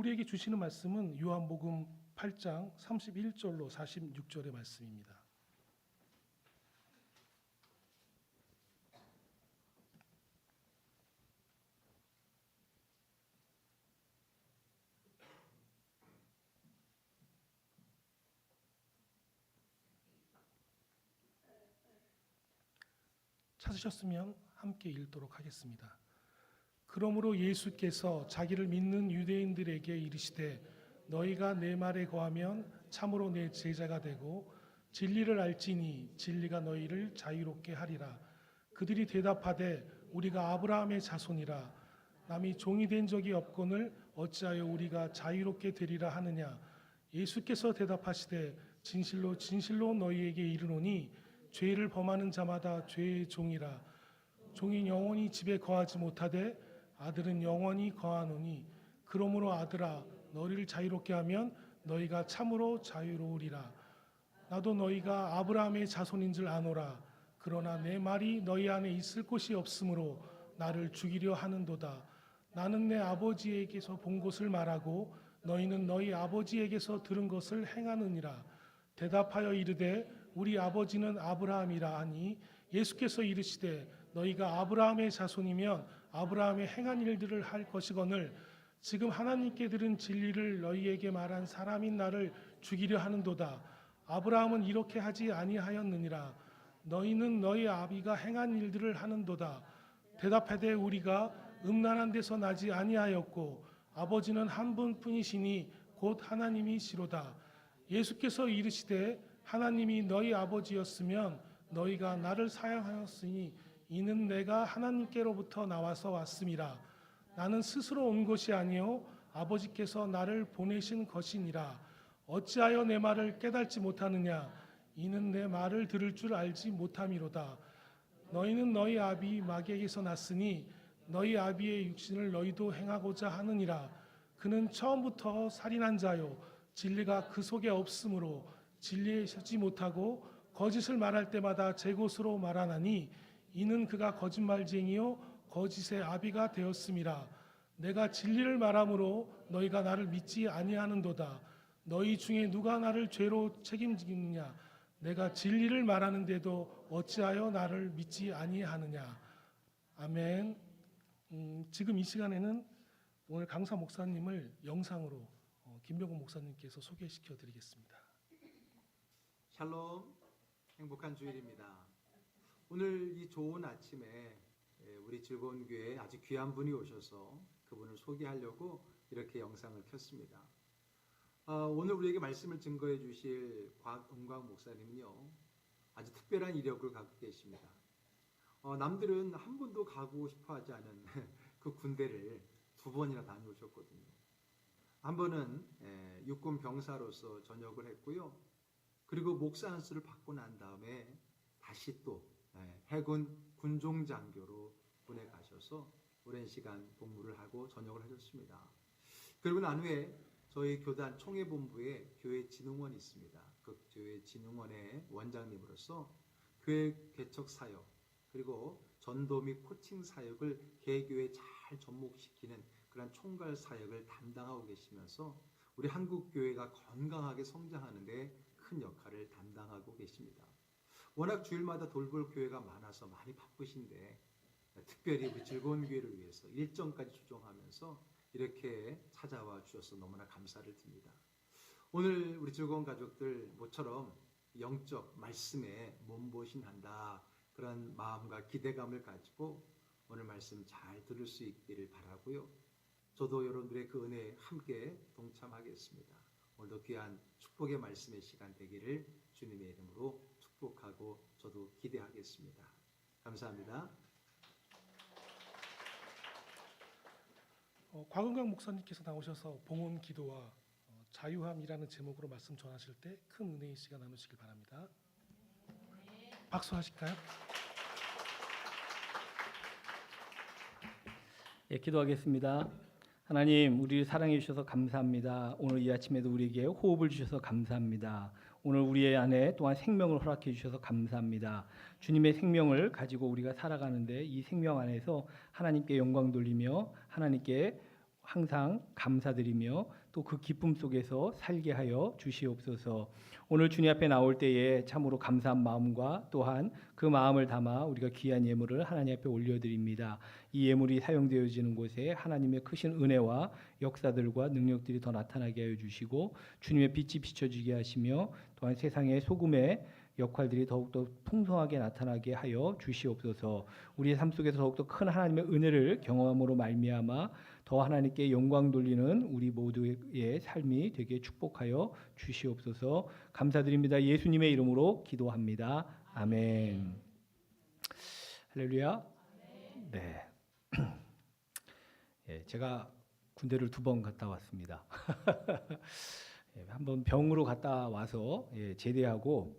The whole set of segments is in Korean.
우리에게 주시는 말씀은 요한복음 8장 31절로 46절의 말씀입니다. 찾으셨으면 함께 읽도록 하겠습니다. 그러므로 예수께서 자기를 믿는 유대인들에게 이르시되 너희가 내 말에 거하면 참으로 내 제자가 되고 진리를 알지니 진리가 너희를 자유롭게 하리라. 그들이 대답하되 우리가 아브라함의 자손이라 남이 종이 된 적이 없거늘 어찌하여 우리가 자유롭게 되리라 하느냐. 예수께서 대답하시되 진실로 진실로 너희에게 이르노니 죄를 범하는 자마다 죄의 종이라. 종이 영원히 집에 거하지 못하되 아들은 영원히 거하노니 그러므로 아들아 너희를 자유롭게 하면 너희가 참으로 자유로우리라. 나도 너희가 아브라함의 자손인 줄 아노라. 그러나 내 말이 너희 안에 있을 곳이 없으므로 나를 죽이려 하는도다. 나는 내 아버지에게서 본 것을 말하고 너희는 너희 아버지에게서 들은 것을 행하느니라. 대답하여 이르되 우리 아버지는 아브라함이라 하니 예수께서 이르시되 너희가 아브라함의 자손이면 아브라함의 행한 일들을 할 것이거늘 지금 하나님께 들은 진리를 너희에게 말한 사람인 나를 죽이려 하는도다. 아브라함은 이렇게 하지 아니하였느니라. 너희는 너희 아비가 행한 일들을 하는도다. 대답하되 우리가 음란한 데서 나지 아니하였고 아버지는 한 분뿐이시니 곧 하나님이시로다. 예수께서 이르시되 하나님이 너희 아버지였으면 너희가 나를 사랑하였으니 이는 내가 하나님께로부터 나와서 왔음이라. 나는 스스로 온 것이 아니요 아버지께서 나를 보내신 것이니라. 어찌하여 내 말을 깨닫지 못하느냐. 이는 내 말을 들을 줄 알지 못함이로다. 너희는 너희 아비 마귀에게서 났으니 너희 아비의 육신을 너희도 행하고자 하느니라. 그는 처음부터 살인한 자요 진리가 그 속에 없으므로 진리에 서지 못하고 거짓을 말할 때마다 제 것으로 말하나니 이는 그가 거짓말쟁이요 거짓의 아비가 되었음이라. 내가 진리를 말함으로 너희가 나를 믿지 아니하는도다. 너희 중에 누가 나를 죄로 책임지느냐. 내가 진리를 말하는데도 어찌하여 나를 믿지 아니하느냐. 아멘. 지금 이 시간에는 오늘 강사 목사님을 영상으로 김병곤 목사님께서 소개시켜 드리겠습니다. 샬롬, 행복한 주일입니다. 오늘 이 좋은 아침에 우리 즐거운 교회에 아주 귀한 분이 오셔서 그분을 소개하려고 이렇게 영상을 켰습니다. 오늘 우리에게 말씀을 증거해 주실 곽은광 목사님은요, 아주 특별한 이력을 갖고 계십니다. 남들은 한 번도 가고 싶어 하지 않은 그 군대를 2번이나 다녀오셨거든요. 한 번은 육군 병사로서 전역을 했고요. 그리고 목사 안수를 받고 난 다음에 다시 또 해군 군종장교로 군에 가셔서 오랜 시간 복무를 하고 전역을 하셨습니다. 그리고 난 후에 저희 교단 총회본부에 교회진흥원이 있습니다. 그 교회진흥원의 원장님으로서 교회 개척 사역 그리고 전도 및 코칭 사역을 개교에 잘 접목시키는 그런 총괄 사역을 담당하고 계시면서 우리 한국 교회가 건강하게 성장하는 데 큰 역할을 담당하고 계십니다. 워낙 주일마다 돌볼 교회가 많아서 많이 바쁘신데 특별히 우리 즐거운 교회를 위해서 일정까지 조정하면서 이렇게 찾아와 주셔서 너무나 감사를 드립니다. 오늘 우리 즐거운 가족들 모처럼 영적 말씀에 몸보신한다 그런 마음과 기대감을 가지고 오늘 말씀 잘 들을 수 있기를 바라고요. 저도 여러분들의 그 은혜에 함께 동참하겠습니다. 오늘도 귀한 축복의 말씀의 시간 되기를 주님의 이름으로 축복하고 저도 기대하겠습니다. 감사합니다. 곽은광 목사님께서 나오셔서 봉헌 기도와 자유함이라는 제목으로 말씀 전하실 때 큰 은혜의 시간 나누시길 바랍니다. 박수 하실까요? 예, 기도하겠습니다. 하나님, 우리를 사랑해 주셔서 감사합니다. 오늘 이 아침에도 우리에게 호흡을 주셔서 감사합니다. 오늘 우리의 안에 또한 생명을 허락해 주셔서 감사합니다. 주님의 생명을 가지고 우리가 살아가는데 이 생명 안에서 하나님께 영광 돌리며 하나님께 항상 감사드리며 또 그 기쁨 속에서 살게 하여 주시옵소서. 오늘 주님 앞에 나올 때에 참으로 감사한 마음과 또한 그 마음을 담아 우리가 귀한 예물을 하나님 앞에 올려드립니다. 이 예물이 사용되어지는 곳에 하나님의 크신 은혜와 역사들과 능력들이 더 나타나게 하여 주시고 주님의 빛이 비춰지게 하시며 또한 세상의 소금의 역할들이 더욱더 풍성하게 나타나게 하여 주시옵소서. 우리의 삶 속에서 더욱더 큰 하나님의 은혜를 경험함으로 말미암아 더 하나님께 영광 돌리는 우리 모두의 삶이 되게 축복하여 주시옵소서. 감사드립니다. 예수님의 이름으로 기도합니다. 아멘. 할렐루야. 네. 예, 제가 군대를 2번 갔다 왔습니다. 예, 한번 병으로 갔다 와서 제대하고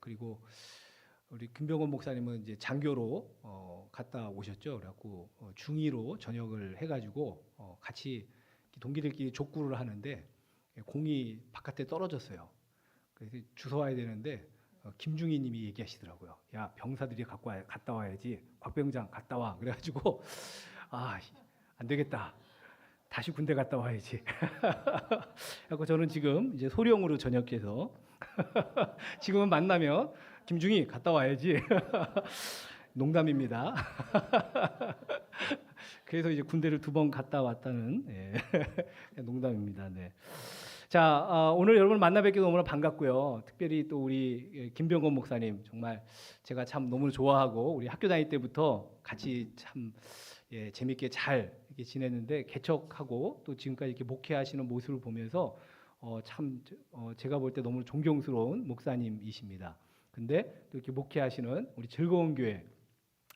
그리고 우리 김병원 목사님은 이제 장교로 갔다 오셨죠. 그래갖고 중위로 전역을 해가지고 같이 동기들끼리 족구를 하는데 공이 바깥에 떨어졌어요. 그래서 주워와야 되는데 김중희님이 얘기하시더라고요. 야, 병사들이 갔다 와야지. 곽병장 갔다 와. 그래가지고 안 되겠다. 다시 군대 갔다 와야지. 그래서 저는 지금 이제 소령으로 전역해서 지금은 만나면 김중희 갔다 와야지. 농담입니다. 그래서 이제 군대를 2번 갔다 왔다는 농담입니다. 네. 자, 오늘 여러분 만나 뵙게 너무나 반갑고요. 특별히 또 우리 김병건 목사님 정말 제가 참 너무 좋아하고 우리 학교 다닐 때부터 같이 참 재밌게 잘 이렇게 지냈는데 개척하고 또 지금까지 이렇게 목회하시는 모습을 보면서 제가 볼 때 너무 존경스러운 목사님이십니다. 근데 또 이렇게 목회하시는 우리 즐거운 교회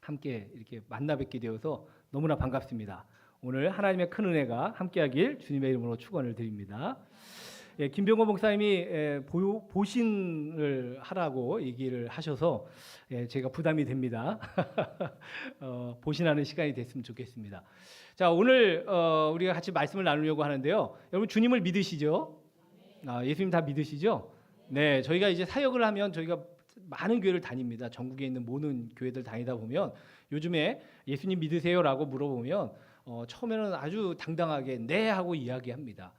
함께 이렇게 만나 뵙게 되어서 너무나 반갑습니다. 오늘 하나님의 큰 은혜가 함께하길 주님의 이름으로 축원을 드립니다. 김병건 목사님이 보신을 하라고 얘기를 하셔서 제가 부담이 됩니다. 보신하는 시간이 됐으면 좋겠습니다. 자, 오늘 우리가 같이 말씀을 나누려고 하는데요. 여러분 주님을 믿으시죠? 예수님 다 믿으시죠? 네, 저희가 이제 사역을 하면 저희가 많은 교회를 다닙니다. 전국에 있는 모든 교회들 다니다 보면 요즘에 예수님 믿으세요라고 물어보면 처음에는 아주 당당하게 네 하고 이야기합니다.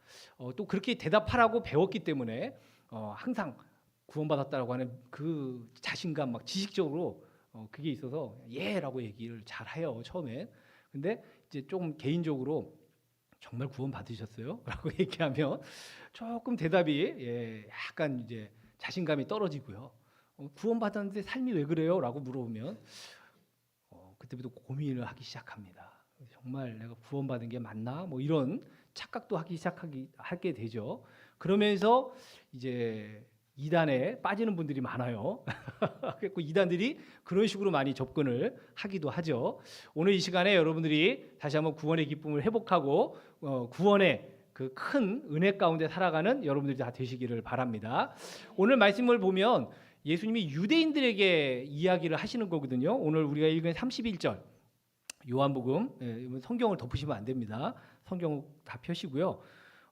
또 그렇게 대답하라고 배웠기 때문에 항상 구원받았다라고 하는 그 자신감 막 지식적으로 그게 있어서 예라고 얘기를 잘 해요 처음에. 근데 이제 조금 개인적으로 정말 구원 받으셨어요? 라고 얘기하면 조금 대답이 약간 이제 자신감이 떨어지고요. 구원 받았는데 삶이 왜 그래요? 라고 물어보면 그때부터 고민을 하기 시작합니다. 정말 내가 구원받은 게 맞나? 뭐 이런 착각도 하게 되죠. 그러면서 이제 이단에 빠지는 분들이 많아요. 그래서 이단들이 그런 식으로 많이 접근을 하기도 하죠. 오늘 이 시간에 여러분들이 다시 한번 구원의 기쁨을 회복하고 구원의 그 큰 은혜 가운데 살아가는 여러분들이 다 되시기를 바랍니다. 오늘 말씀을 보면 예수님이 유대인들에게 이야기를 하시는 거거든요. 오늘 우리가 읽은 31절 요한복음, 성경을 덮으시면 안 됩니다. 성경 다 펴시고요.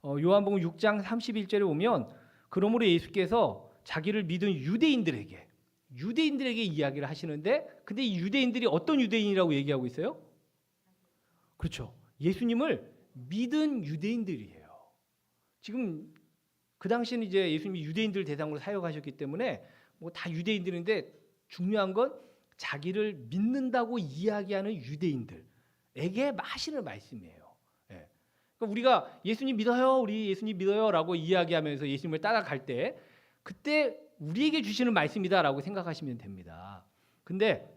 요한복음 6장 31절에 보면 그러므로 예수께서 자기를 믿은 유대인들에게 이야기를 하시는데, 근데 이 유대인들이 어떤 유대인이라고 얘기하고 있어요? 그렇죠. 예수님을 믿은 유대인들이에요. 지금 그 당시에는 이제 예수님이 유대인들 대상으로 사역하셨기 때문에 뭐 다 유대인들인데 중요한 건 자기를 믿는다고 이야기하는 유대인들에게 하시는 말씀이에요. 그러니까 우리가 예수님 믿어요, 우리 예수님 믿어요라고 이야기하면서 예수님을 따라갈 때 그때 우리에게 주시는 말씀이다라고 생각하시면 됩니다. 근데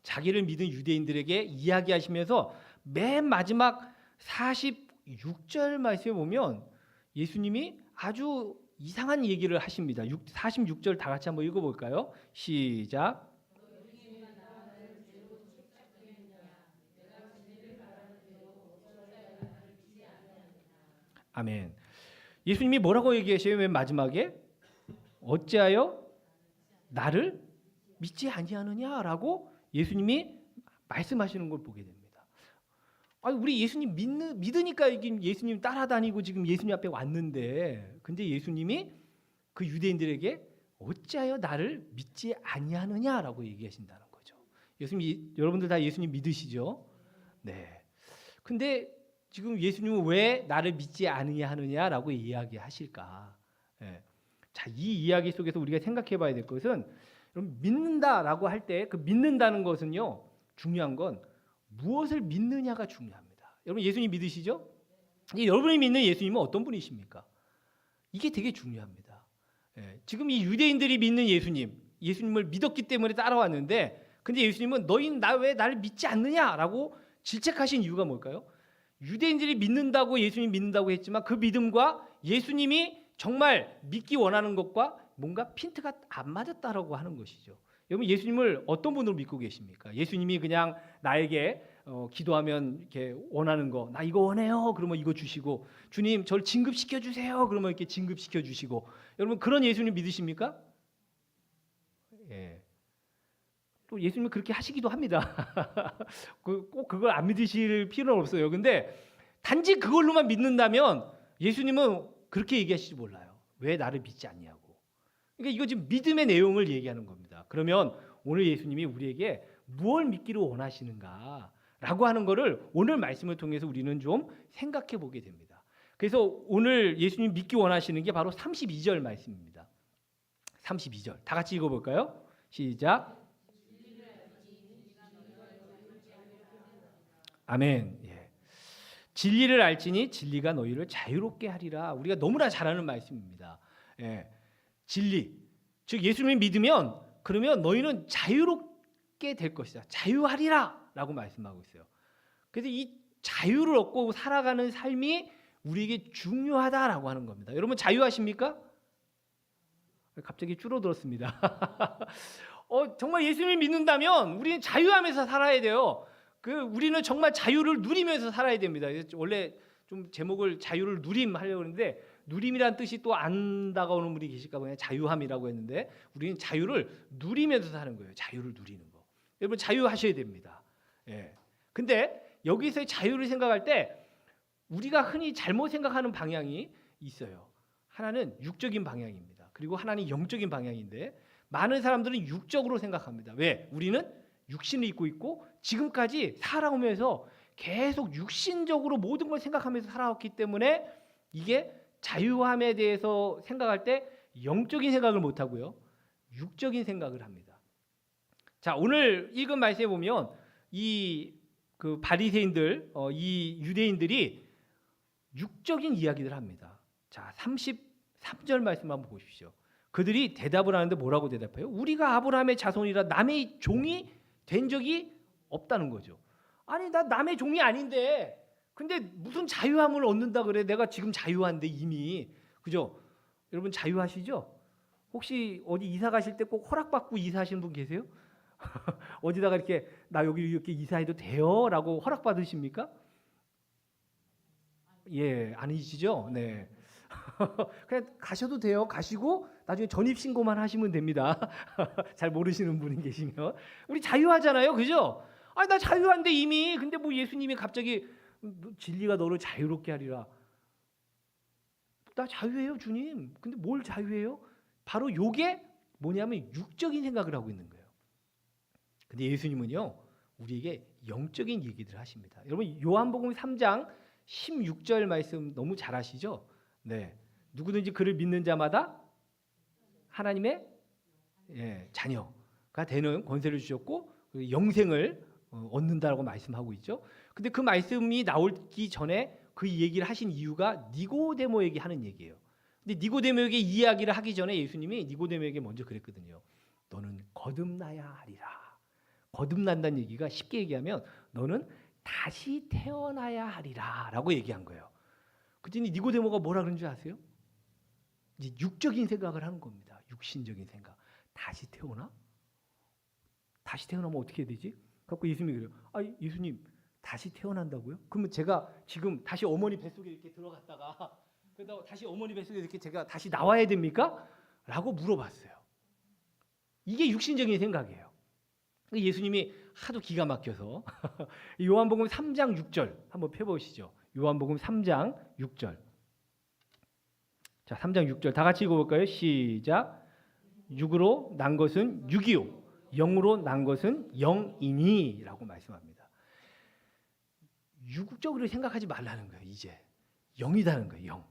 자기를 믿은 유대인들에게 이야기하시면서 맨 마지막 46절 말씀에 보면 예수님이 아주 이상한 얘기를 하십니다. 46절 다 같이 한번 읽어볼까요? 시작. 아멘. 예수님이 뭐라고 얘기하셔요? 맨 마지막에 어찌하여 나를 믿지 아니하느냐라고 예수님이 말씀하시는 걸 보게 됩니다. 아니, 우리 예수님 믿으니까 예수님 따라다니고 지금 예수님 앞에 왔는데, 근데 예수님이 그 유대인들에게 어찌하여 나를 믿지 아니하느냐라고 얘기하신다는 거죠. 여러분들 다 예수님 믿으시죠? 네. 근데 지금 예수님은 왜 나를 믿지 않으냐 하느냐라고 이야기하실까? 예. 자, 이 이야기 속에서 우리가 생각해 봐야 될 것은 여러분 믿는다라고 할 때 그 믿는다는 것은요. 중요한 건 무엇을 믿느냐가 중요합니다. 여러분 예수님 믿으시죠? 여러분이 믿는 예수님은 어떤 분이십니까? 이게 되게 중요합니다. 예. 지금 이 유대인들이 믿는 예수님을 믿었기 때문에 따라왔는데 근데 예수님은 너희는 왜 나를 믿지 않느냐라고 질책하신 이유가 뭘까요? 유대인들이 믿는다고 예수님 믿는다고 했지만 그 믿음과 예수님이 정말 믿기 원하는 것과 뭔가 핀트가 안 맞았다라고 하는 것이죠. 여러분 예수님을 어떤 분으로 믿고 계십니까? 예수님이 그냥 나에게 기도하면 이렇게 원하는 거, 나 이거 원해요. 그러면 이거 주시고, 주님 저를 진급시켜 주세요. 그러면 이렇게 진급시켜 주시고, 여러분 그런 예수님 믿으십니까? 예. 또 예수님은 그렇게 하시기도 합니다. 꼭 그걸 안 믿으실 필요는 없어요. 근데 단지 그걸로만 믿는다면 예수님은 그렇게 얘기하시지 몰라요. 왜 나를 믿지 않냐고. 그러니까 이거 지금 믿음의 내용을 얘기하는 겁니다. 그러면 오늘 예수님이 우리에게 무엇을 믿기를 원하시는가라고 하는 것을 오늘 말씀을 통해서 우리는 좀 생각해 보게 됩니다. 그래서 오늘 예수님 믿기 원하시는 게 바로 32절 말씀입니다. 32절 다 같이 읽어볼까요? 시작. 아멘. 예. 진리를 알지니 진리가 너희를 자유롭게 하리라. 우리가 너무나 잘 아는 말씀입니다. 예. 진리, 즉 예수님을 믿으면 그러면 너희는 자유롭게 될 것이다. 자유하리라 라고 말씀하고 있어요. 그래서 이 자유를 얻고 살아가는 삶이 우리에게 중요하다라고 하는 겁니다. 여러분 자유하십니까? 갑자기 줄어들었습니다. 정말 예수님을 믿는다면 우리는 자유하면서 살아야 돼요. 우리는 정말 자유를 누리면서 살아야 됩니다. 원래 좀 제목을 자유를 누림 하려고 했는데 누림이란 뜻이 또 안 다가오는 분이 계실까 봐 그냥 자유함이라고 했는데 우리는 자유를 누리면서 사는 거예요. 자유를 누리는 거. 여러분 자유하셔야 됩니다. 예. 근데 여기서의 자유를 생각할 때 우리가 흔히 잘못 생각하는 방향이 있어요. 하나는 육적인 방향입니다. 그리고 하나는 영적인 방향인데 많은 사람들은 육적으로 생각합니다. 왜? 우리는 육신을 입고 있고 지금까지 살아오면서 계속 육신적으로 모든 걸 생각하면서 살아왔기 때문에 이게 자유함에 대해서 생각할 때 영적인 생각을 못 하고요. 육적인 생각을 합니다. 자, 오늘 읽은 말씀에 보면 이 바리새인들, 이 유대인들이 육적인 이야기를 합니다. 자, 33절 말씀 한번 보십시오. 그들이 대답을 하는데 뭐라고 대답해요? 우리가 아브라함의 자손이라 남의 종이 된 적이 없다는 거죠. 아니 나 남의 종이 아닌데 근데 무슨 자유함을 얻는다 그래? 내가 지금 자유한데 이미. 그죠? 여러분 자유하시죠? 혹시 어디 이사 가실 때 꼭 허락받고 이사하시는 분 계세요? 어디다가 이렇게 나 여기 이렇게 이사해도 돼요? 라고 허락받으십니까? 예, 아니시죠? 네. 그냥 가셔도 돼요. 가시고 나중에 전입신고만 하시면 됩니다. 잘 모르시는 분이 계시면. 우리 자유하잖아요. 그죠? 아니 나 자유한데 이미. 근데 뭐 예수님이 갑자기 진리가 너를 자유롭게 하리라. 나 자유해요 주님. 근데 뭘 자유해요? 바로 요게 뭐냐면 육적인 생각을 하고 있는 거예요. 근데 예수님은요 우리에게 영적인 얘기들을 하십니다. 여러분 요한복음 3장 16절 말씀 너무 잘 아시죠? 네. 누구든지 그를 믿는 자마다 하나님의 자녀가 되는 권세를 주셨고 영생을 얻는다라고 말씀하고 있죠. 근데 그 말씀이 나오기 전에 그 얘기를 하신 이유가 니고데모에게 하는 얘기예요. 근데 니고데모에게 이야기를 하기 전에 예수님이 니고데모에게 먼저 그랬거든요. 너는 거듭나야 하리라. 거듭난다는 얘기가 쉽게 얘기하면 너는 다시 태어나야 하리라 라고 얘기한 거예요. 그랬더니 니고데모가 뭐라 그런 줄 아세요? 이제 육적인 생각을 하는 겁니다. 육신적인 생각. 다시 태어나? 다시 태어나면 어떻게 해야 되지? 그래서 예수님이 그래요. 예수님 다시 태어난다고요? 그러면 제가 지금 다시 어머니 뱃속에 이렇게 들어갔다가 그러다가 다시 어머니 뱃속에 이렇게 제가 다시 나와야 됩니까? 라고 물어봤어요. 이게 육신적인 생각이에요. 예수님이 하도 기가 막혀서 요한복음 3장 6절 한번 펴보시죠. 요한복음 3장 6절. 자, 3장 6절 다 같이 읽어볼까요? 시작. 육으로 난 것은 육이요, 0으로 난 것은 0이니 라고 말씀합니다. 육적으로 생각하지 말라는 거예요. 이제 영이다는 거예요. 영.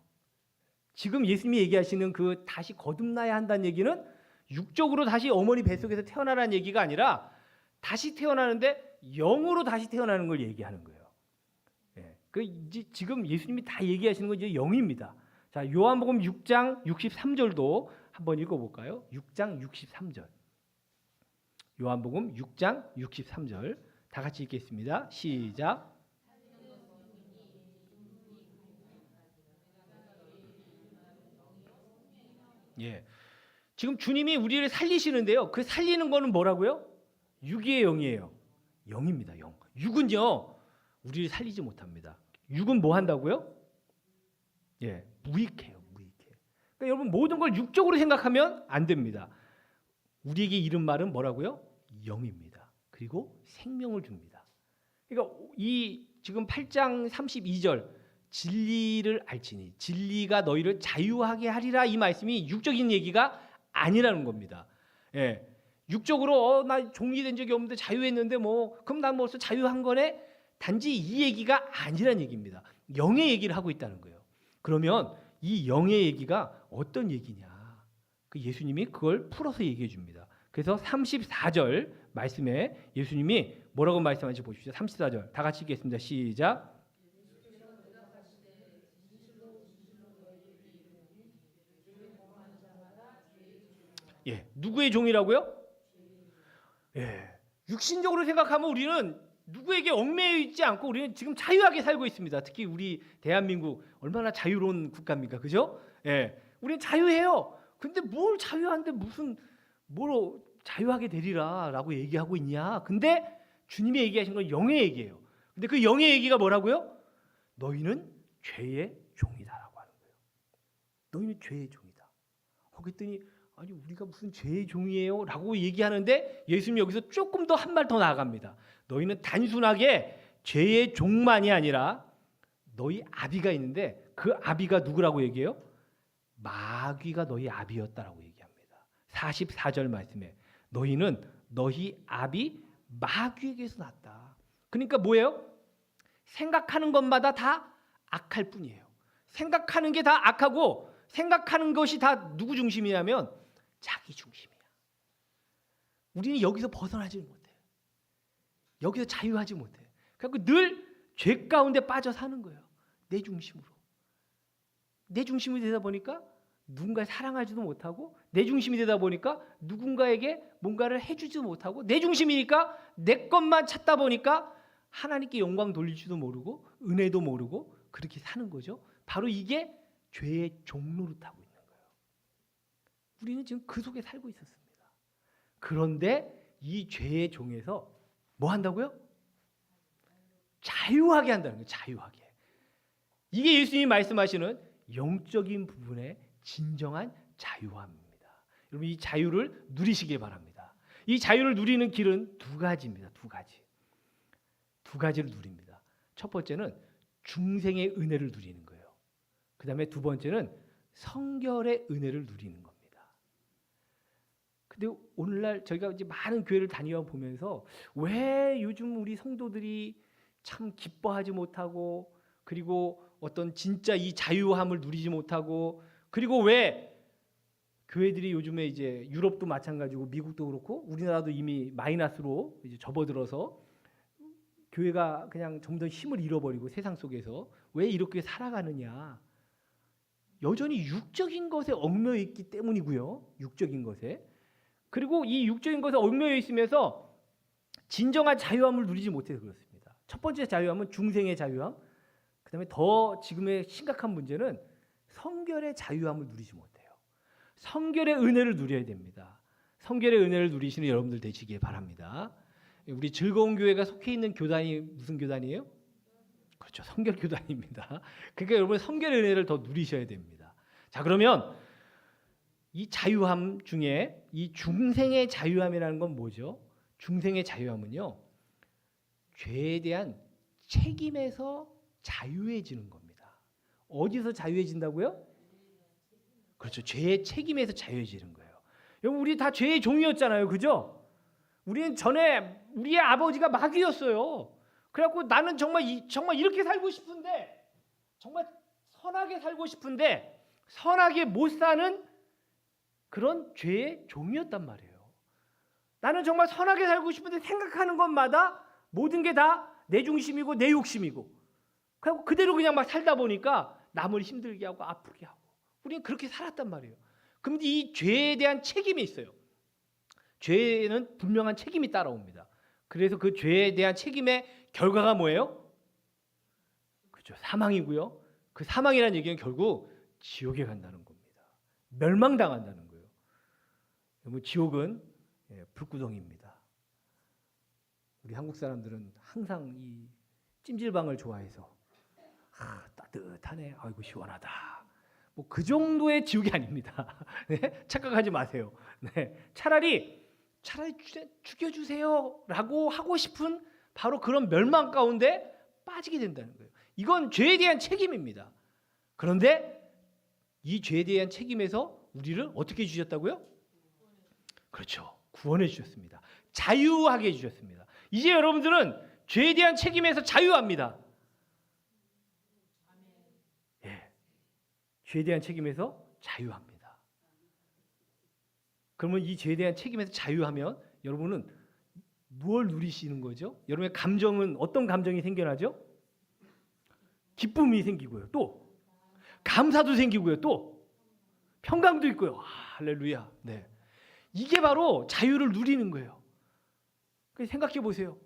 지금 예수님이 얘기하시는 그 다시 거듭나야 한다는 얘기는 육적으로 다시 어머니 뱃속에서 태어나라는 얘기가 아니라 다시 태어나는데 영으로 다시 태어나는 걸 얘기하는 거예요. 예. 그 이제 지금 예수님이 다 얘기하시는 건 이제 영입니다. 자, 요한복음 6장 63절도 한번 읽어볼까요? 6장 63절. 요한복음 6장 63절 다 같이 읽겠습니다. 시작. 예. 지금 주님이 우리를 살리시는데요. 그 살리는 거는 뭐라고요? 육의 영이에요. 영입니다. 영. 육은요. 우리를 살리지 못합니다. 육은 뭐 한다고요? 예. 무익해요. 무익해. 그러니까 여러분 모든 걸 육적으로 생각하면 안 됩니다. 우리에게 이른 말은 뭐라고요? 영입니다. 그리고 생명을 줍니다. 그러니까 이 지금 8장 32절 진리를 알지니 진리가 너희를 자유하게 하리라 이 말씀이 육적인 얘기가 아니라는 겁니다. 예. 육적으로 나 종이 적이 없는데 자유했는데 뭐 그럼 난 벌써 자유한 거네? 단지 이 얘기가 아니란 얘기입니다. 영의 얘기를 하고 있다는 거예요. 그러면 이 영의 얘기가 어떤 얘기냐? 그 예수님이 그걸 풀어서 얘기해 줍니다. 그래서 34절 말씀에 예수님이 뭐라고 말씀하는지 보십시오. 34절 다 같이 읽겠습니다. 시작. 예, 누구의 종이라고요? 예, 육신적으로 생각하면 우리는 누구에게 얽매여 있지 않고 우리는 지금 자유하게 살고 있습니다. 특히 우리 대한민국 얼마나 자유로운 국가입니까, 그죠? 예, 우리는 자유해요. 근데 뭘 자유한데 무슨 뭘 자유하게 되리라라고 얘기하고 있냐? 근데 주님이 얘기하신 건 영의 얘기예요. 근데 그 영의 얘기가 뭐라고요? 너희는 죄의 종이다라고 하는 거예요. 너희는 죄의 종이다. 그랬더니 아니 우리가 무슨 죄의 종이에요? 라고 얘기하는데 예수님이 여기서 조금 더 한 발 더 나아갑니다. 너희는 단순하게 죄의 종만이 아니라 너희 아비가 있는데 그 아비가 누구라고 얘기해요? 마귀가 너희 아비였다라고 얘기합니다. 44절 말씀에 너희는 너희 아비 마귀에게서 났다. 그러니까 뭐예요? 생각하는 것마다 다 악할 뿐이에요. 생각하는 게 다 악하고 생각하는 것이 다 누구 중심이냐면 자기 중심이야. 우리는 여기서 벗어나지 못해. 여기서 자유하지 못해. 그래서 늘 죄 가운데 빠져 사는 거예요. 내 중심으로. 내 중심이 되다 보니까 누군가를 사랑하지도 못하고 내 중심이 되다 보니까 누군가에게 뭔가를 해주지도 못하고 내 중심이니까 내 것만 찾다 보니까 하나님께 영광 돌리지도 모르고 은혜도 모르고 그렇게 사는 거죠. 바로 이게 죄의 종로를 타고 있는 거예요. 우리는 지금 그 속에 살고 있었습니다. 그런데 이 죄의 종에서 뭐 한다고요? 자유하게 한다는 거예요. 자유하게. 이게 예수님이 말씀하시는 영적인 부분의 진정한 자유함입니다. 여러분 이 자유를 누리시길 바랍니다. 이 자유를 누리는 길은 두 가지입니다. 두 가지. 두 가지를 누립니다. 첫 번째는 중생의 은혜를 누리는 거예요. 그 다음에 두 번째는 성결의 은혜를 누리는 겁니다. 근데 오늘날 저희가 이제 많은 교회를 다녀 보면서 왜 요즘 우리 성도들이 참 기뻐하지 못하고 그리고 어떤 진짜 이 자유함을 누리지 못하고 그리고 왜 교회들이 요즘에 이제 유럽도 마찬가지고 미국도 그렇고 우리나라도 이미 마이너스로 이제 접어들어서 교회가 그냥 점점 힘을 잃어버리고 세상 속에서 왜 이렇게 살아가느냐? 여전히 육적인 것에 얽매여 있기 때문이고요. 육적인 것에. 그리고 이 육적인 것에 얽매여 있으면서 진정한 자유함을 누리지 못해서 그렇습니다. 첫 번째 자유함은 중생의 자유함. 그다음에 더 지금의 심각한 문제는 성결의 자유함을 누리지 못해요. 성결의 은혜를 누려야 됩니다. 성결의 은혜를 누리시는 여러분들 되시길 바랍니다. 우리 즐거운 교회가 속해 있는 교단이 무슨 교단이에요? 그렇죠. 성결 교단입니다. 그러니까 여러분 성결의 은혜를 더 누리셔야 됩니다. 자, 그러면 이 자유함 중에 이 중생의 자유함이라는 건 뭐죠? 중생의 자유함은요. 죄에 대한 책임에서 자유해지는 겁니다. 어디서 자유해진다고요? 그렇죠. 죄의 책임에서 자유해지는 거예요. 여러분 우리 다 죄의 종이었잖아요. 그죠? 우리는 전에 우리의 아버지가 마귀였어요. 그래갖고 나는 정말 이렇게 살고 싶은데, 정말 선하게 살고 싶은데 선하게 못 사는 그런 죄의 종이었단 말이에요. 나는 정말 선하게 살고 싶은데 생각하는 것마다 모든 게 다 내 중심이고 내 욕심이고, 그래갖고 그대로 그냥 막 살다 보니까 남을 힘들게 하고 아프게 하고, 우리는 그렇게 살았단 말이에요. 그런데 이 죄에 대한 책임이 있어요. 죄에는 분명한 책임이 따라옵니다. 그래서 그 죄에 대한 책임의 결과가 뭐예요? 그렇죠, 사망이고요. 그 사망이라는 얘기는 결국 지옥에 간다는 겁니다. 멸망당한다는 거예요. 여러분, 지옥은 불구덩이입니다. 우리 한국 사람들은 항상 이 찜질방을 좋아해서 따뜻하네, 아이고 시원하다, 뭐 그 정도의 지옥이 아닙니다. 네? 착각하지 마세요. 네. 차라리 죽여주세요라고 하고 싶은 바로 그런 멸망 가운데 빠지게 된다는 거예요. 이건 죄에 대한 책임입니다. 그런데 이 죄에 대한 책임에서 우리를 어떻게 해주셨다고요? 그렇죠, 구원해 주셨습니다. 자유하게 해주셨습니다. 이제 여러분들은 죄에 대한 책임에서 자유합니다. 죄에 대한 책임에서 자유합니다. 그러면 이 죄에 대한 책임에서 자유하면 여러분은 무엇을 누리시는 거죠? 여러분의 감정은 어떤 감정이 생겨나죠? 기쁨이 생기고요. 또 감사도 생기고요. 또 평강도 있고요. 할렐루야. 네. 이게 바로 자유를 누리는 거예요. 생각해 보세요.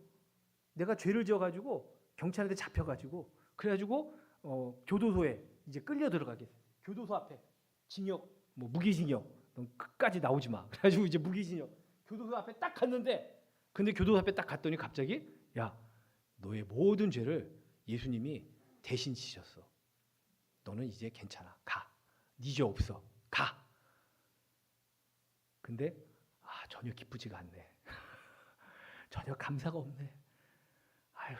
내가 죄를 지어가지고 경찰한테 잡혀가지고 그래가지고 교도소에 이제 끌려 들어가게. 교도소 앞에 징역, 뭐 무기징역, 넌 끝까지 나오지 마. 그래가지고 이제 무기징역. 교도소 앞에 딱 갔는데, 근데 교도소 앞에 딱 갔더니 갑자기 야, 너의 모든 죄를 예수님이 대신 지셨어. 너는 이제 괜찮아. 가. 네 죄 없어. 가. 근데 전혀 기쁘지가 않네. 전혀 감사가 없네. 아유,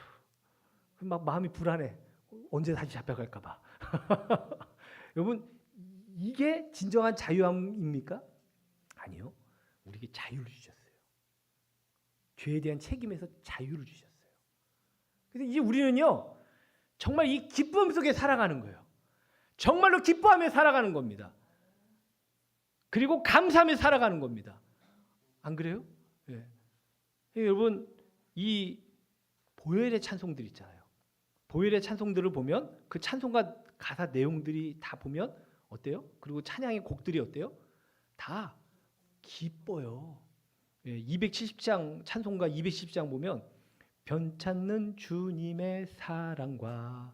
막 마음이 불안해. 언제 다시 잡혀갈까 봐. 여러분, 이게 진정한 자유함입니까? 아니요. 우리에게 자유를 주셨어요. 죄에 대한 책임에서 자유를 주셨어요. 그래서 이제 우리는요, 정말 이 기쁨 속에 살아가는 거예요. 정말로 기뻐하며 살아가는 겁니다. 그리고 감사하며 살아가는 겁니다. 안 그래요? 네. 여러분, 이 보혈의 찬송들 있잖아요. 보혈의 찬송들을 보면 그 찬송가 가사 내용들이 다 보면 어때요? 그리고 찬양의 곡들이 어때요? 다 기뻐요. 270장 찬송가 270장 보면 변찮는 주님의 사랑과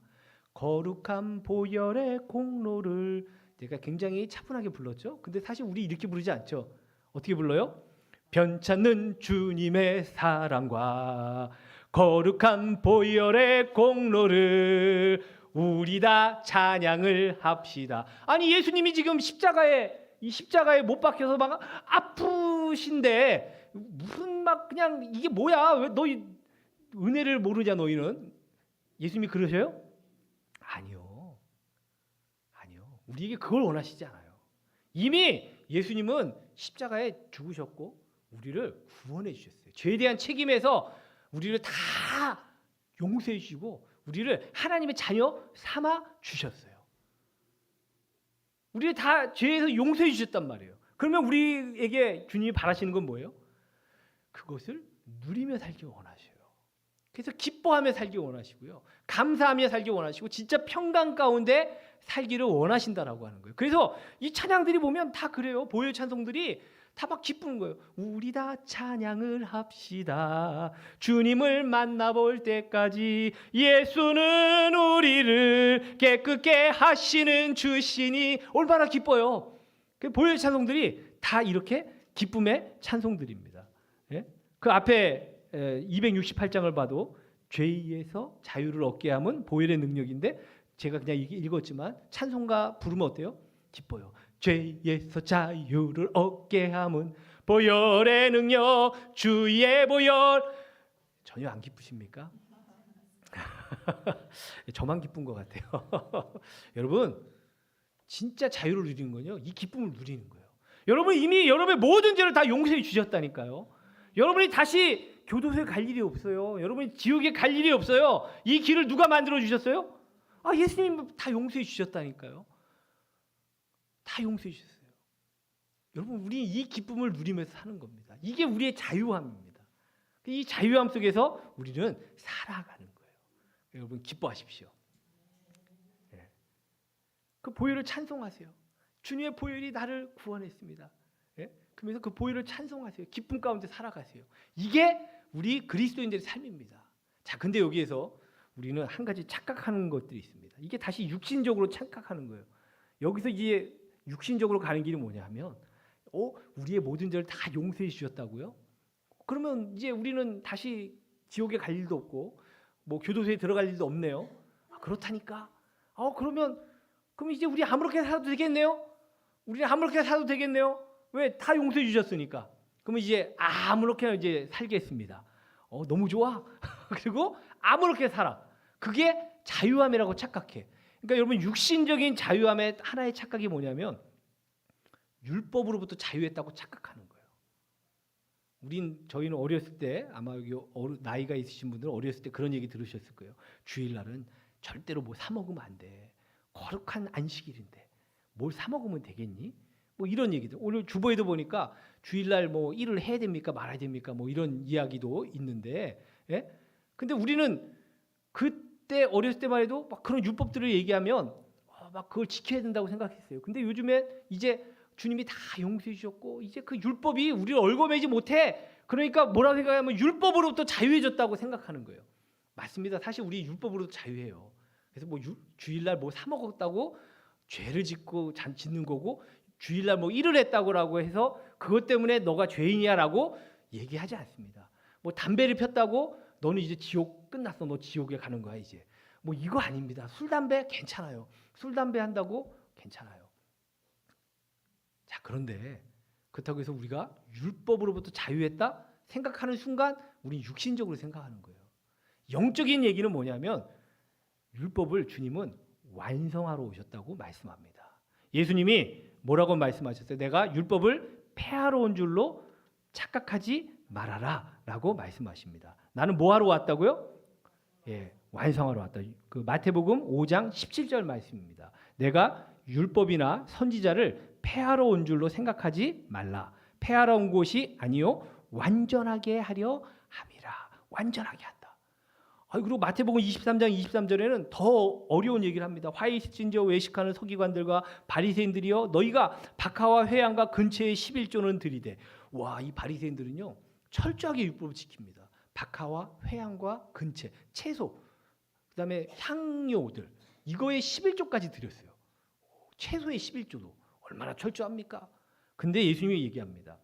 거룩한 보혈의 공로를 내가 굉장히 차분하게 불렀죠. 근데 사실 우리 이렇게 부르지 않죠. 어떻게 불러요? 변찮는 주님의 사랑과 거룩한 보혈의 공로를 우리 다 찬양을 합시다. 아니, 예수님이 지금 십자가에 못 박혀서 막 아프신데 무슨 막 그냥 이게 뭐야? 왜 너희 은혜를 모르냐 너희는? 예수님이 그러셔요? 아니요. 우리에게 그걸 원하시지 않아요. 이미 예수님은 십자가에 죽으셨고 우리를 구원해 주셨어요. 죄에 대한 책임에서 우리를 다 용서해 주시고 우리를 하나님의 자녀 삼아 주셨어요. 우리를 다 죄에서 용서해 주셨단 말이에요. 그러면 우리에게 주님이 바라시는 건 뭐예요? 그것을 누리며 살기 원하셔요. 그래서 기뻐하며 살기 원하시고요. 감사하며 살기 원하시고 진짜 평강 가운데 살기를 원하신다라고 하는 거예요. 그래서 이 찬양들이 보면 다 그래요. 보혈 찬송들이 다 막 기쁘는 거예요. 우리 다 찬양을 합시다. 주님을 만나볼 때까지 예수는 우리를 깨끗게 하시는 주시니. 얼마나 기뻐요. 보혈 찬송들이 다 이렇게 기쁨의 찬송들입니다. 예? 그 앞에 268장을 봐도 죄에서 자유를 얻게 함은 보혈의 능력인데 제가 그냥 읽었지만 찬송가 부르면 어때요? 기뻐요. 죄에서 자유를 얻게 함은 보혈의 능력, 주의 보혈. 전혀 안 기쁘십니까? 저만 기쁜 것 같아요. 여러분, 진짜 자유를 누리는 건요, 이 기쁨을 누리는 거예요. 여러분 이미 여러분의 모든 죄를 다 용서해 주셨다니까요. 여러분이 다시 교도소에 갈 일이 없어요. 여러분이 지옥에 갈 일이 없어요. 이 길을 누가 만들어 주셨어요? 예수님이 다 용서해 주셨다니까요. 다 용서해 주셨어요. 여러분, 우리 이 기쁨을 누리면서 사는 겁니다. 이게 우리의 자유함입니다. 이 자유함 속에서 우리는 살아가는 거예요. 여러분, 기뻐하십시오. 그 보혈을 찬송하세요. 주님의 보혈이 나를 구원했습니다. 그러면서 그 보혈을 찬송하세요. 기쁨 가운데 살아가세요. 이게 우리 그리스도인들의 삶입니다. 자, 근데 여기에서 우리는 한 가지 착각하는 것들이 있습니다. 이게 다시 육신적으로 착각하는 거예요. 여기서 이제 육신적으로 가는 길이 뭐냐 하면 우리의 모든 죄를 다 용서해 주셨다고요? 그러면 이제 우리는 다시 지옥에 갈 일도 없고 뭐 교도소에 들어갈 일도 없네요. 그렇다니까? 그럼 이제 우리 아무렇게 살아도 되겠네요? 우리는 아무렇게 살아도 되겠네요? 왜? 다 용서해 주셨으니까. 그러면 이제 아무렇게나 이제 살겠습니다. 너무 좋아. 그리고 아무렇게 살아. 그게 자유함이라고 착각해. 그러니까 여러분, 육신적인 자유함의 하나의 착각이 뭐냐면 율법으로부터 자유했다고 착각하는 거예요. 저희는 어렸을 때, 아마 여기 나이가 있으신 분들은 어렸을 때 그런 얘기 들으셨을 거예요. 주일날은 절대로 뭐 사 먹으면 안 돼. 거룩한 안식일인데 뭘 사 먹으면 되겠니? 뭐 이런 얘기들. 오늘 주보에도 보니까 주일날 뭐 일을 해야 됩니까 말아야 됩니까 뭐 이런 이야기도 있는데, 근데 우리는 그때 어렸을 때만 해도 막 그런 율법들을 얘기하면 막 그걸 지켜야 된다고 생각했어요. 근데 요즘에 이제 주님이 다 용서해 주셨고 이제 그 율법이 우리를 얽어매지 못해. 그러니까 뭐라고 생각하면 율법으로부터 자유해졌다고 생각하는 거예요. 맞습니다. 사실 우리 율법으로도 자유해요. 그래서 뭐 주일날 뭐 사 먹었다고 죄를 짓는 거고, 주일날 뭐 일을 했다고라고 해서 그것 때문에 너가 죄인이야라고 얘기하지 않습니다. 뭐 담배를 폈다고 너는 이제 지옥 끝났어. 너 지옥에 가는 거야 이제. 뭐 이거 아닙니다. 술 담배 괜찮아요. 술 담배 한다고 괜찮아요. 자, 그런데 그렇다고 해서 우리가 율법으로부터 자유했다 생각하는 순간 우리는 육신적으로 생각하는 거예요. 영적인 얘기는 뭐냐면 율법을 주님은 완성하러 오셨다고 말씀합니다. 예수님이 뭐라고 말씀하셨어요? 내가 율법을 폐하러 온 줄로 착각하지 말아라 라고 말씀하십니다. 나는 뭐 하러 왔다고요? 완성하러 왔다. 그 마태복음 5장 17절 말씀입니다. 내가 율법이나 선지자를 폐하러 온 줄로 생각하지 말라. 폐하러 온 것이 아니요 완전하게 하려 함이라. 완전하게 한다. 그리고 마태복음 23장 23절에는 더 어려운 얘기를 합니다. 화이신저 외식하는 서기관들과 바리새인들이여, 너희가 박하와 회양과 근처에 11조는 드리되. 와, 이 바리새인들은요 철저하게 율법을 지킵니다. 박하와 회양과 근처, 채소, 그다음에 향료들, 이거에 11조까지 드렸어요. 채소에 11조도 얼마나 철저합니까? 근데 예수님이 얘기합니다.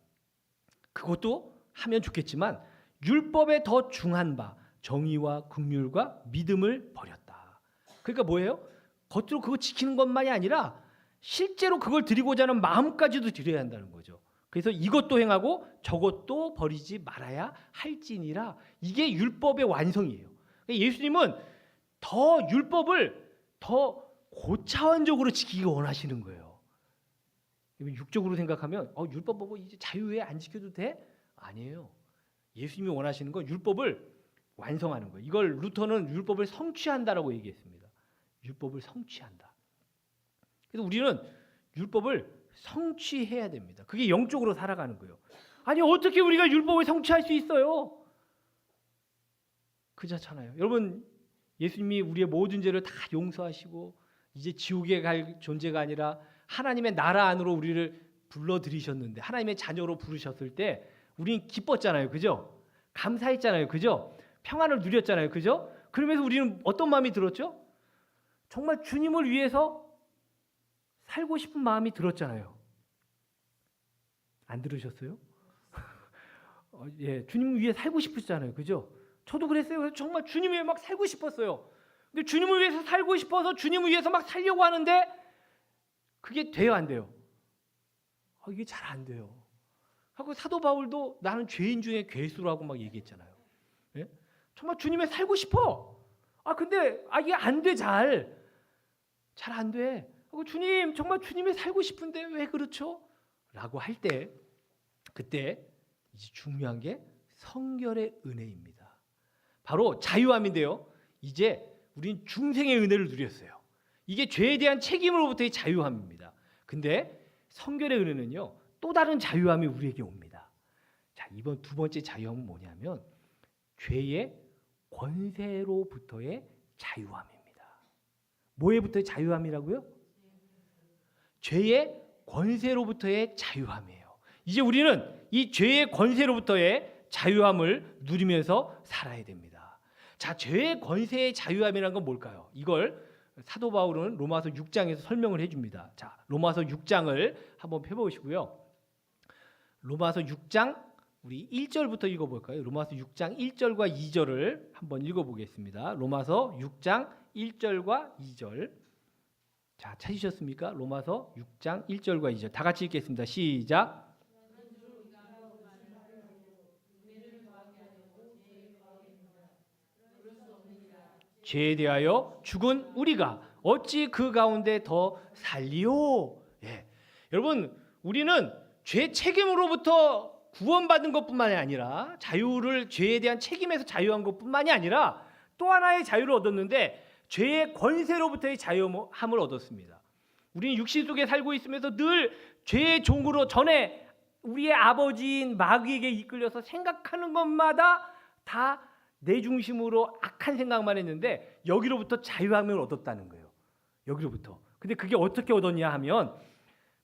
그것도 하면 좋겠지만 율법에 더 중한 바 정의와 긍휼과 믿음을 버렸다. 그러니까 뭐예요? 겉으로 그거 지키는 것만이 아니라 실제로 그걸 드리고자 하는 마음까지도 드려야 한다는 거죠. 그래서 이것도 행하고 저것도 버리지 말아야 할지니라. 이게 율법의 완성이에요. 예수님은 더 율법을 더 고차원적으로 지키기 원하시는 거예요. 육적으로 생각하면 율법 보고 이제 자유에 안 지켜도 돼? 아니에요. 예수님이 원하시는 건 율법을 완성하는 거예요. 이걸 루터는 율법을 성취한다라고 얘기했습니다. 율법을 성취한다. 그래서 우리는 율법을 성취해야 됩니다. 그게 영적으로 살아가는 거예요. 아니, 어떻게 우리가 율법을 성취할 수 있어요? 그렇잖아요. 여러분, 예수님이 우리의 모든 죄를 다 용서하시고 이제 지옥에 갈 존재가 아니라 하나님의 나라 안으로 우리를 불러들이셨는데, 하나님의 자녀로 부르셨을 때 우리는 기뻤잖아요. 그죠? 감사했잖아요. 그죠? 평안을 누렸잖아요. 그죠? 그러면서 우리는 어떤 마음이 들었죠? 정말 주님을 위해서 살고 싶은 마음이 들었잖아요. 안 들으셨어요? 주님 위해 살고 싶으시잖아요. 그죠? 저도 그랬어요. 그래서 정말 주님 위해 막 살고 싶었어요. 근데 주님을 위해서 살고 싶어서 주님을 위해서 막 살려고 하는데 그게 돼요, 안 돼요? 이게 잘 안 돼요. 하고 사도 바울도 나는 죄인 중에 괴수라고 막 얘기했잖아요. 정말 주님의 살고 싶어. 근데 이게 안 돼, 잘 안 돼. 하고 주님, 정말 주님의 살고 싶은데 왜 그렇죠? 라고 할 때, 그때 이제 중요한 게 성결의 은혜입니다. 바로 자유함인데요. 이제 우린 중생의 은혜를 누렸어요. 이게 죄에 대한 책임으로부터의 자유함입니다. 근데 성결의 은혜는요, 또 다른 자유함이 우리에게 옵니다. 자, 이번 두 번째 자유함은 뭐냐면 죄의 권세로부터의 자유함입니다. 뭐에부터의 자유함이라고요? 죄의 권세로부터의 자유함이에요. 이제 우리는 이 죄의 권세로부터의 자유함을 누리면서 살아야 됩니다. 자, 죄의 권세의 자유함이라는 건 뭘까요? 이걸 사도 바울은 로마서 6장에서 설명을 해줍니다. 자, 로마서 6장을 한번 펴보시고요. 로마서 6장 우리 1절부터 읽어볼까요? 로마서 6장 1절과 2절을 한번 읽어보겠습니다. 로마서 6장 1절과 2절. 자, 찾으셨습니까? 로마서 6장 1절과 2절 다 같이 읽겠습니다. 시작. 죄에 대하여 죽은 우리가 어찌 그 가운데 더 살리요? 예. 여러분, 우리는 죄 책임으로부터 구원받은 것뿐만이 아니라 자유를 죄에 대한 책임에서 자유한 것뿐만이 아니라 또 하나의 자유를 얻었는데 죄의 권세로부터의 자유함을 얻었습니다. 우리는 육신 속에 살고 있으면서 늘 죄의 종으로 전에 우리의 아버지인 마귀에게 이끌려서 생각하는 것마다 다 내 중심으로 악한 생각만 했는데 여기로부터 자유함을 얻었다는 거예요. 여기로부터. 근데 그게 어떻게 얻었냐 하면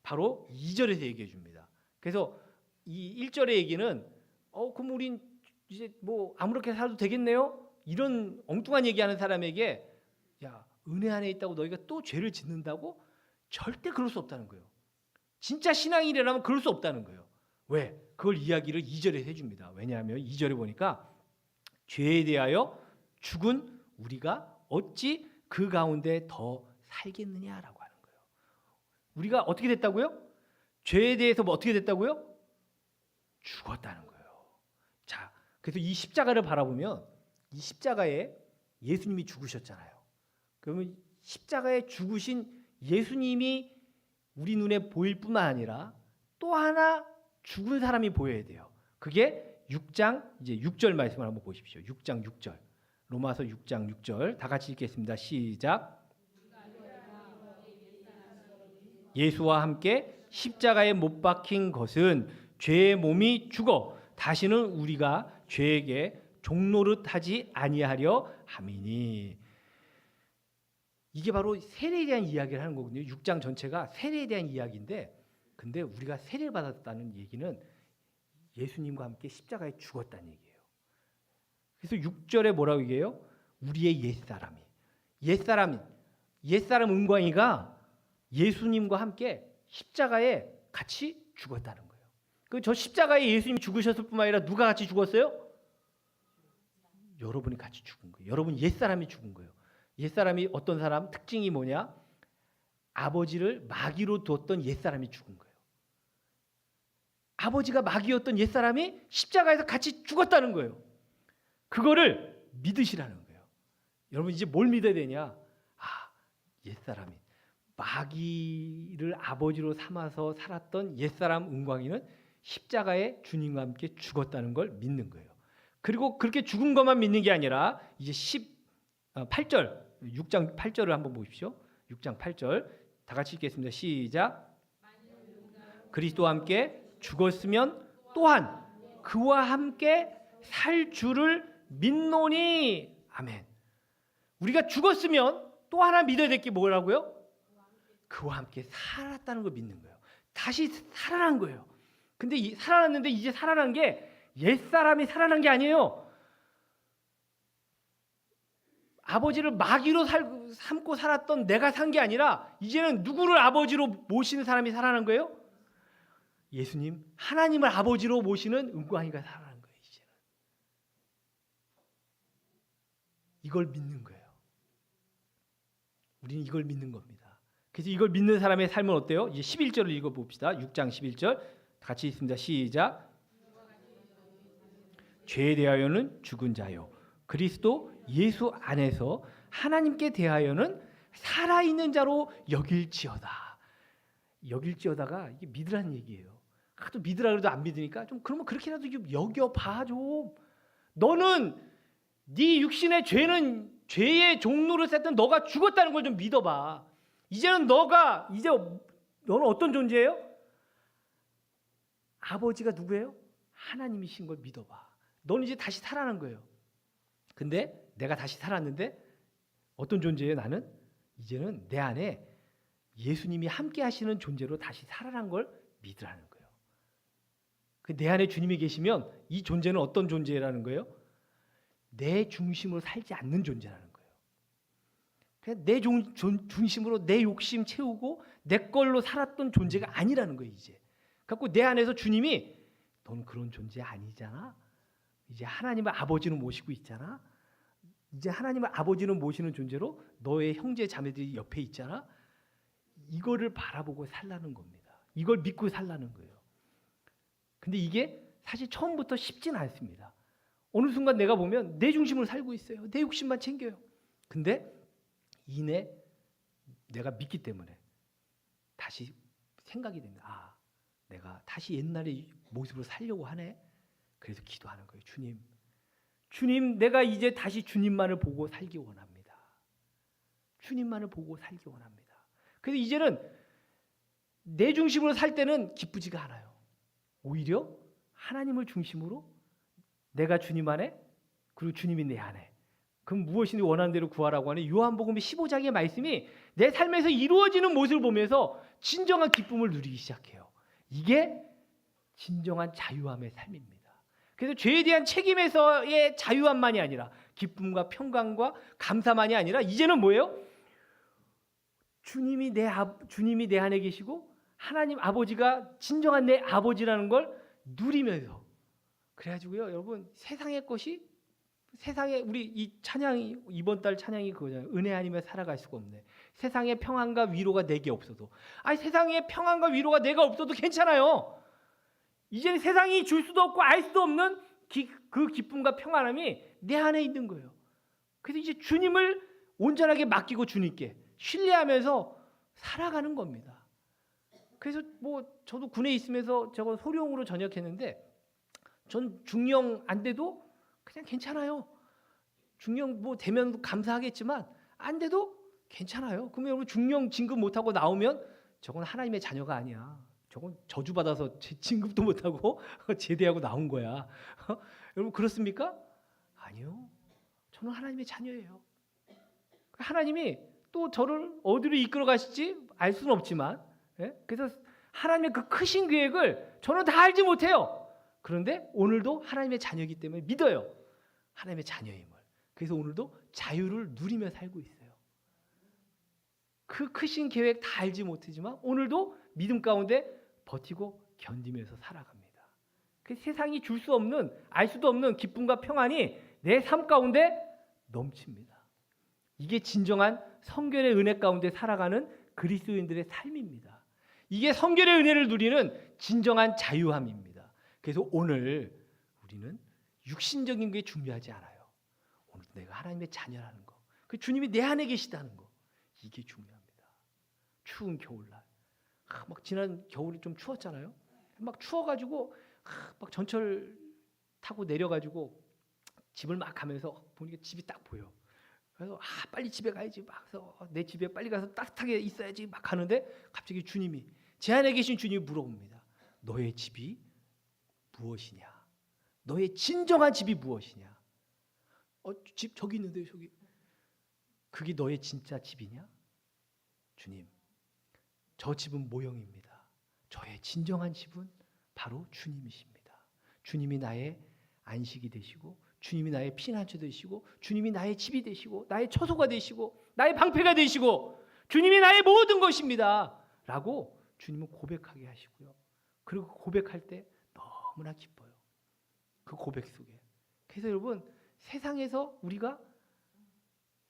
바로 2절에서 얘기해 줍니다. 그래서 이 1절의 얘기는 그럼 우린 이제 뭐 아무렇게 살아도 되겠네요? 이런 엉뚱한 얘기하는 사람에게 야, 은혜 안에 있다고 너희가 또 죄를 짓는다고? 절대 그럴 수 없다는 거예요. 진짜 신앙인이라면 그럴 수 없다는 거예요. 왜? 그걸 이야기를 2절에 해줍니다. 왜냐하면 2절에 보니까 죄에 대하여 죽은 우리가 어찌 그 가운데 더 살겠느냐라고 하는 거예요. 우리가 어떻게 됐다고요? 죄에 대해서 뭐 어떻게 됐다고요? 죽었다는 거예요. 자, 그래서 이 십자가를 바라보면 이 십자가에 예수님이 죽으셨잖아요. 그러면 십자가에 죽으신 예수님이 우리 눈에 보일 뿐만 아니라 또 하나 죽은 사람이 보여야 돼요. 그게 6장 이제 6절 말씀을 한번 보십시오. 6장 6절. 로마서 6장 6절 다 같이 읽겠습니다. 시작. 예수와 함께 십자가에 못 박힌 것은 죄의 몸이 죽어 다시는 우리가 죄에게 종노릇하지 아니하려 함이니. 이게 바로 세례에 대한 이야기를 하는 거거든요. 6장 전체가 세례에 대한 이야기인데, 근데 우리가 세례를 받았다는 얘기는 예수님과 함께 십자가에 죽었다는 얘기예요. 그래서 6절에 뭐라고 얘기해요? 우리의 옛사람 은광이가 예수님과 함께 십자가에 같이 죽었다는 거예요. 그 저 십자가에 예수님이 죽으셨을 뿐만 아니라 누가 같이 죽었어요? 여러분이 같이 죽은 거예요. 여러분 옛사람이 죽은 거예요. 옛사람이 어떤 사람? 특징이 뭐냐? 아버지를 마귀로 두었던 옛사람이 죽은 거예요. 아버지가 마귀였던 옛사람이 십자가에서 같이 죽었다는 거예요. 그거를 믿으시라는 거예요. 여러분 이제 뭘 믿어야 되냐? 옛사람이 마귀를 아버지로 삼아서 살았던 옛사람 은광이는 십자가에 주님과 함께 죽었다는 걸 믿는 거예요. 그리고 그렇게 죽은 것만 믿는 게 아니라 이제 8절 6장 8절을 한번 보십시오. 6장 8절 다 같이 읽겠습니다. 시작. 그리스도와 함께 죽었으면 또한 그와 함께 살 줄을 믿노니. 아멘. 우리가 죽었으면 또 하나 믿어야 될 게 뭐라고요? 그와 함께 살았다는 걸 믿는 거예요. 다시 살아난 거예요. 근데 살아났는데 이제 살아난 게 옛사람이 살아난 게 아니에요. 아버지를 마귀로 삼고 살았던 내가 산 게 아니라 이제는 누구를 아버지로 모시는 사람이 살아난 거예요? 예수님, 하나님을 아버지로 모시는 은광이가 살아난 거예요. 이제는 이걸 믿는 거예요. 우리는 이걸 믿는 겁니다. 그래서 이걸 믿는 사람의 삶은 어때요? 이제 11절을 읽어봅시다. 6장 11절 같이 읽습니다. 시작. 죄에 대하여는 죽은 자요 그리스도 예수 안에서 하나님께 대하여는 살아있는 자로 여길지어다. 여길지어다가 이게 믿으라는 얘기예요. 또 믿으라 그래도 안 믿으니까 좀 그러면 그렇게라도 좀 여겨봐 좀. 너는 네 육신의 죄는 죄의 종로를 셌던 너가 죽었다는 걸 좀 믿어봐. 이제는 너는 어떤 존재예요? 아버지가 누구예요? 하나님이신 걸 믿어봐. 너는 이제 다시 살아난 거예요. 근데 내가 다시 살았는데 어떤 존재예요? 나는 이제는 내 안에 예수님이 함께 하시는 존재로 다시 살아난 걸 믿으라는 거예요. 내 안에 주님이 계시면 이 존재는 어떤 존재라는 거예요? 내 중심으로 살지 않는 존재라는 거예요. 그냥 내 중심으로 내 욕심 채우고 내 걸로 살았던 존재가 아니라는 거예요. 이제 갖고 내 안에서 주님이 너는 그런 존재 아니잖아. 이제 하나님의 아버지는 모시고 있잖아. 이제 하나님의 아버지는 모시는 존재로 너의 형제 자매들이 옆에 있잖아. 이거를 바라보고 살라는 겁니다. 이걸 믿고 살라는 거예요. 근데 이게 사실 처음부터 쉽진 않습니다. 어느 순간 내가 보면 내 중심으로 살고 있어요. 내 욕심만 챙겨요. 근데 이내 내가 믿기 때문에 다시 생각이 됩니다. 내가 다시 옛날의 모습으로 살려고 하네. 그래서 기도하는 거예요. 주님, 내가 이제 다시 주님만을 보고 살기 원합니다. 주님만을 보고 살기 원합니다. 그래서 이제는 내 중심으로 살 때는 기쁘지가 않아요. 오히려 하나님을 중심으로 내가 주님 안에 그리고 주님이 내 안에 그럼 무엇이든 원하는 대로 구하라고 하는 요한복음 15장의 말씀이 내 삶에서 이루어지는 모습을 보면서 진정한 기쁨을 누리기 시작해요. 이게 진정한 자유함의 삶입니다. 그래서 죄에 대한 책임에서의 자유함만이 아니라 기쁨과 평강과 감사만이 아니라 이제는 뭐예요? 주님이 내 안에 계시고 하나님 아버지가 진정한 내 아버지라는 걸 누리면서 그래가지고요 여러분 세상에 우리 이 찬양이 이번 달 찬양이 그거잖아요. 은혜 아니면 살아갈 수가 없네. 세상의 평안과 위로가 내게 없어도 세상의 평안과 위로가 내가 없어도 괜찮아요. 이제는 세상이 줄 수도 없고 알 수도 없는 그 기쁨과 평안함이 내 안에 있는 거예요. 그래서 이제 주님을 온전하게 맡기고 주님께 신뢰하면서 살아가는 겁니다. 그래서 저도 군에 있으면서 저거 소령으로 전역했는데 전 중령 안 돼도 그냥 괜찮아요. 중령 되면 감사하겠지만 안 돼도 괜찮아요. 그러면 여러분 중령 진급 못하고 나오면 저건 하나님의 자녀가 아니야. 저건 저주받아서 진급도 못하고 제대하고 나온 거야. 여러분 그렇습니까? 아니요. 저는 하나님의 자녀예요. 하나님이 또 저를 어디로 이끌어 가실지 알 수는 없지만 그래서 하나님의 그 크신 계획을 저는 다 알지 못해요. 그런데 오늘도 하나님의 자녀이기 때문에 믿어요. 하나님의 자녀임을. 그래서 오늘도 자유를 누리며 살고 있어요. 그 크신 계획 다 알지 못하지만 오늘도 믿음 가운데 버티고 견디면서 살아갑니다. 그 세상이 줄 수 없는 알 수도 없는 기쁨과 평안이 내 삶 가운데 넘칩니다. 이게 진정한 성결의 은혜 가운데 살아가는 그리스도인들의 삶입니다. 이게 성결의 은혜를 누리는 진정한 자유함입니다. 그래서 오늘 우리는 육신적인 게 중요하지 않아요. 오늘 내가 하나님의 자녀라는 거, 그 주님이 내 안에 계시다는 거, 이게 중요합니다. 추운 겨울날, 막 지난 겨울이 좀 추웠잖아요. 막 추워가지고 막 전철 타고 내려가지고 집을 막 가면서 보니까 집이 딱 보여. 그래서 빨리 집에 가야지 막 해서 내 집에 빨리 가서 따뜻하게 있어야지 막 하는데 갑자기 주님이 제 안에 계신 주님이 물어봅니다. 너의 집이 무엇이냐? 너의 진정한 집이 무엇이냐? 집 저기 있는데 저기. 그게 너의 진짜 집이냐? 주님, 저 집은 모형입니다. 저의 진정한 집은 바로 주님이십니다. 주님이 나의 안식이 되시고 주님이 나의 피난처 되시고 주님이 나의 집이 되시고 나의 처소가 되시고 나의 방패가 되시고 주님이 나의 모든 것입니다. 라고 주님은 고백하게 하시고요. 그리고 고백할 때 너무나 기뻐요. 그 고백 속에. 그래서 여러분 세상에서 우리가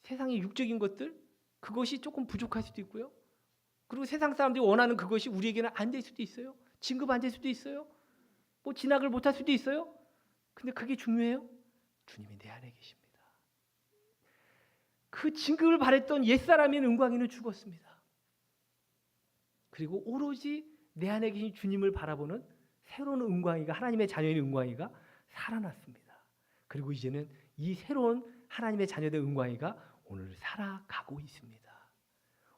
세상의 육적인 것들 그것이 조금 부족할 수도 있고요. 그리고 세상 사람들이 원하는 그것이 우리에게는 안 될 수도 있어요. 진급 안 될 수도 있어요. 진학을 못할 수도 있어요. 근데 그게 중요해요? 주님이 내 안에 계십니다. 그 진급을 바랬던 옛사람인 은광이는 죽었습니다. 그리고 오로지 내 안에 계신 주님을 바라보는 새로운 은광이가 하나님의 자녀인 은광이가 살아났습니다. 그리고 이제는 이 새로운 하나님의 자녀된 은광이가 오늘 살아가고 있습니다.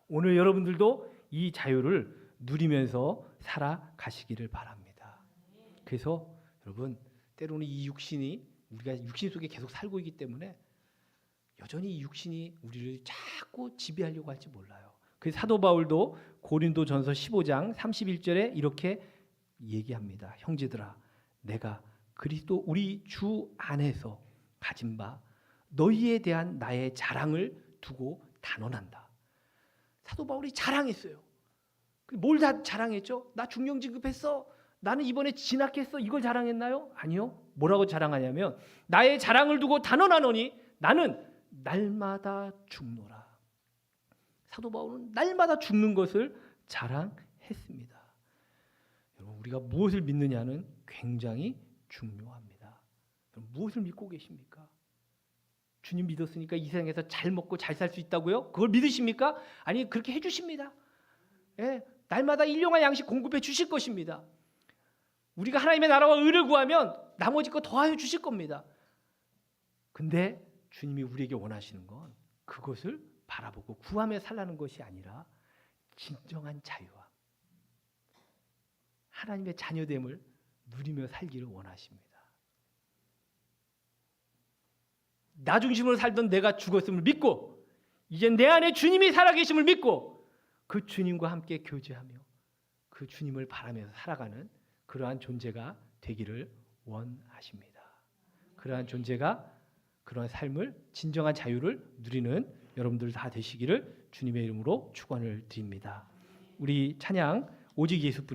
오늘 여러분들도 이 자유를 누리면서 살아가시기를 바랍니다. 그래서 여러분 때로는 이 육신이 우리가 육신 속에 계속 살고 있기 때문에 여전히 이 육신이 우리를 자꾸 지배하려고 할지 몰라요. 그래서 사도 바울도 고린도전서 15장 31절에 이렇게 얘기합니다. 형제들아, 내가 그리스도 우리 주 안에서 가진 바 너희에 대한 나의 자랑을 두고 단언한다. 사도 바울이 자랑했어요. 뭘 다 자랑했죠? 나 중령 진급했어. 나는 이번에 진학했어. 이걸 자랑했나요? 아니요. 뭐라고 자랑하냐면 나의 자랑을 두고 단언하노니 나는 날마다 죽노라. 사도 바울은 날마다 죽는 것을 자랑했습니다. 여러분, 우리가 무엇을 믿느냐는 굉장히 중요합니다. 여러분, 무엇을 믿고 계십니까? 주님 믿었으니까 이 세상에서 잘 먹고 잘 살 수 있다고요? 그걸 믿으십니까? 아니, 그렇게 해주십니다. 예, 날마다 일용할 양식 공급해 주실 것입니다. 우리가 하나님의 나라와 의를 구하면 나머지 거 더하여 주실 겁니다. 근데 주님이 우리에게 원하시는 건 그것을 바라보고 구하며 살라는 것이 아니라 진정한 자유와 하나님의 자녀됨을 누리며 살기를 원하십니다. 나 중심으로 살던 내가 죽었음을 믿고 이제 내 안에 주님이 살아계심을 믿고 그 주님과 함께 교제하며 그 주님을 바라면서 살아가는 그러한 존재가 되기를 원하십니다. 그러한 존재가 그러한 삶을 진정한 자유를 누리는 여러분들 다 되시기를 주님의 이름으로 축원을 드립니다. 우리 찬양 오직 예수뿐